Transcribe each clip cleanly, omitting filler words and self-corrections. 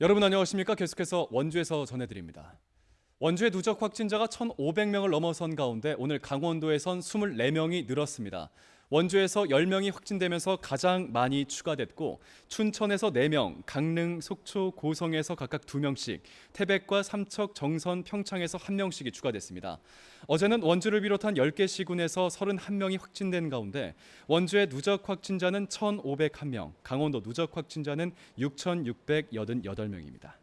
여러분 안녕하십니까? 계속해서 원주에서 전해드립니다. 원주의 누적 확진자가 1,500명을 넘어선 가운데 오늘 강원도에선 24명이 늘었습니다. 원주에서 10명이 확진되면서 가장 많이 추가됐고 춘천에서 4명, 강릉, 속초, 고성에서 각각 2명씩, 태백과 삼척, 정선, 평창에서 1명씩이 추가됐습니다. 어제는 원주를 비롯한 10개 시군에서 31명이 확진된 가운데 원주의 누적 확진자는 1,501명, 강원도 누적 확진자는 6,688명입니다.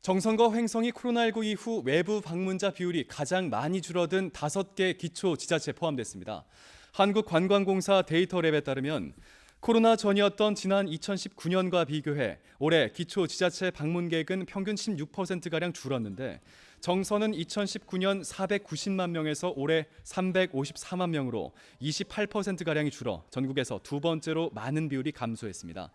정선과 횡성이 코로나19 이후 외부 방문자 비율이 가장 많이 줄어든 5개 기초 지자체에 포함됐습니다. 한국관광공사 데이터랩에 따르면 코로나 전이었던 지난 2019년과 비교해 올해 기초 지자체 방문객은 평균 16%가량 줄었는데 정선은 2019년 490만 명에서 올해 354만 명으로 28%가량이 줄어 전국에서 두 번째로 많은 비율이 감소했습니다.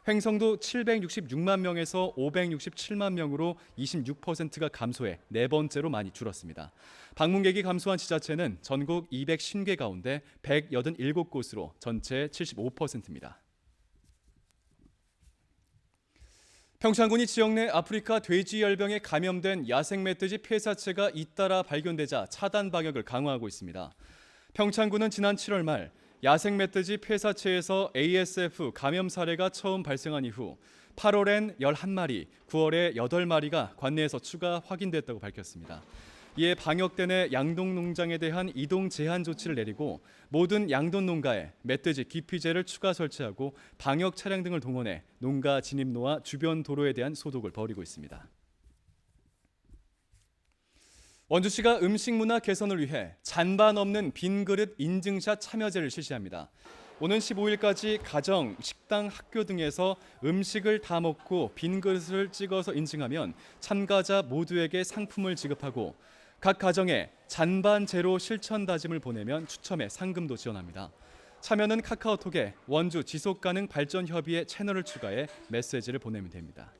횡성도 766만 명에서 567만 명으로 26%가 감소해 네 번째로 많이 줄었습니다. 방문객이 감소한 지자체는 전국 250개 가운데 187곳으로 전체의 75%입니다. 평창군이 지역 내 아프리카 돼지열병에 감염된 야생 멧돼지 폐사체가 잇따라 발견되자 차단 방역을 강화하고 있습니다. 평창군은 지난 7월 말 야생 멧돼지 폐사체에서 ASF 감염 사례가 처음 발생한 이후 8월엔 11마리, 9월에 8마리가 관내에서 추가 확인됐다고 밝혔습니다. 이에 방역대 내 양돈 농장에 대한 이동 제한 조치를 내리고 모든 양돈 농가에 멧돼지 기피제를 추가 설치하고 방역 차량 등을 동원해 농가 진입로와 주변 도로에 대한 소독을 벌이고 있습니다. 원주시가 음식 문화 개선을 위해 잔반 없는 빈 그릇 인증샷 참여제를 실시합니다. 오는 15일까지 가정, 식당, 학교 등에서 음식을 다 먹고 빈 그릇을 찍어서 인증하면 참가자 모두에게 상품을 지급하고 각 가정에 잔반 제로 실천 다짐을 보내면 추첨해 상금도 지원합니다. 참여는 카카오톡에 원주 지속가능 발전 협의회 채널을 추가해 메시지를 보내면 됩니다.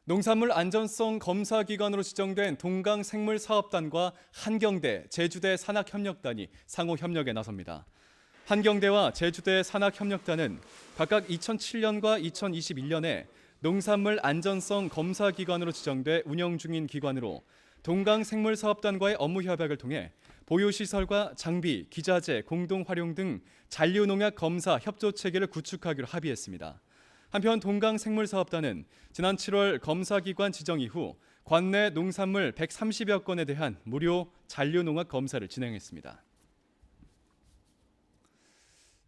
농산물 안전성 검사 기관으로 지정된 동강생물사업단과 한경대, 제주대 산학협력단이 상호 협력에 나섭니다. 한경대와 제주대 산학협력단은 각각 2007년과 2021년에 농산물 안전성 검사 기관으로 지정돼 운영 중인 기관으로 동강생물사업단과의 업무 협약을 통해 보유시설과 장비, 기자재, 공동활용 등 잔류농약 검사 협조 체계를 구축하기로 합의했습니다. 한편 동강생물사업단은 지난 7월 검사기관 지정 이후 관내 농산물 130여 건에 대한 무료 잔류농약 검사를 진행했습니다.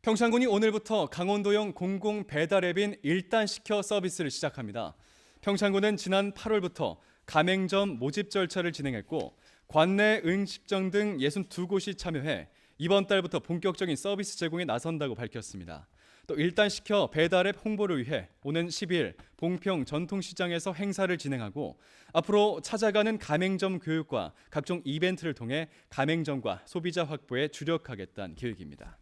평창군이 오늘부터 강원도형 공공 배달 앱인 일단시켜 서비스를 시작합니다. 평창군은 지난 8월부터 가맹점 모집 절차를 진행했고 관내 음식점 등 62곳이 참여해 이번 달부터 본격적인 서비스 제공에 나선다고 밝혔습니다. 또 일단시켜 배달앱 홍보를 위해 오는 10일 봉평 전통시장에서 행사를 진행하고 앞으로 찾아가는 가맹점 교육과 각종 이벤트를 통해 가맹점과 소비자 확보에 주력하겠다는 계획입니다.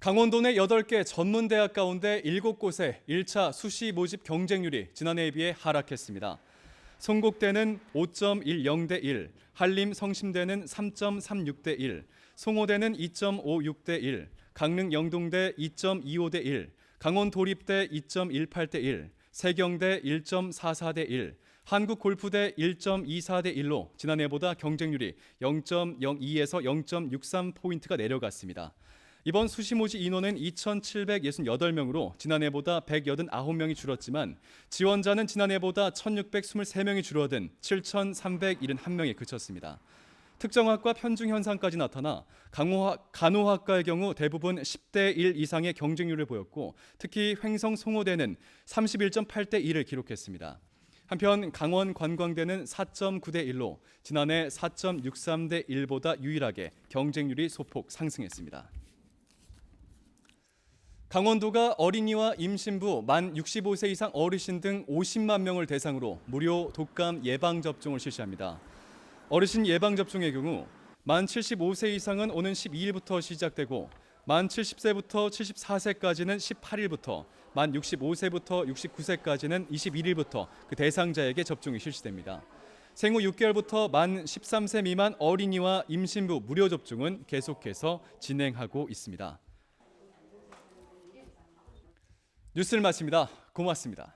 강원도 내 8개 전문대학 가운데 7곳의 1차 수시 모집 경쟁률이 지난해에 비해 하락했습니다. 송곡대는 5.10대 1, 한림 성심대는 3.36대 1, 송호대는 2.56대 1, 강릉 영동대 2.25대 1, 강원 도립대 2.18대 1, 세경대 1.44대 1, 한국골프대 1.24대 1로 지난해보다 경쟁률이 0.02에서 0.63포인트가 내려갔습니다. 이번 수시모집 인원은 2,768명으로 지난해보다 189명이 줄었지만 지원자는 지난해보다 1,623명이 줄어든 7,371명에 그쳤습니다. 특정 학과 편중 현상까지 나타나 간호학과의 경우 대부분 10대 1 이상의 경쟁률을 보였고 특히 횡성 송호대는 31.8대 1을 기록했습니다. 한편 강원 관광대는 4.9대 1로 지난해 4.63대 1보다 유일하게 경쟁률이 소폭 상승했습니다. 강원도가 어린이와 임신부, 만 65세 이상 어르신 등 50만 명을 대상으로 무료 독감 예방접종을 실시합니다. 어르신 예방접종의 경우 만 75세 이상은 오는 12일부터 시작되고 만 70세부터 74세까지는 18일부터, 만 65세부터 69세까지는 21일부터 그 대상자에게 접종이 실시됩니다. 생후 6개월부터 만 13세 미만 어린이와 임신부 무료 접종은 계속해서 진행하고 있습니다. 뉴스를 마칩니다. 고맙습니다.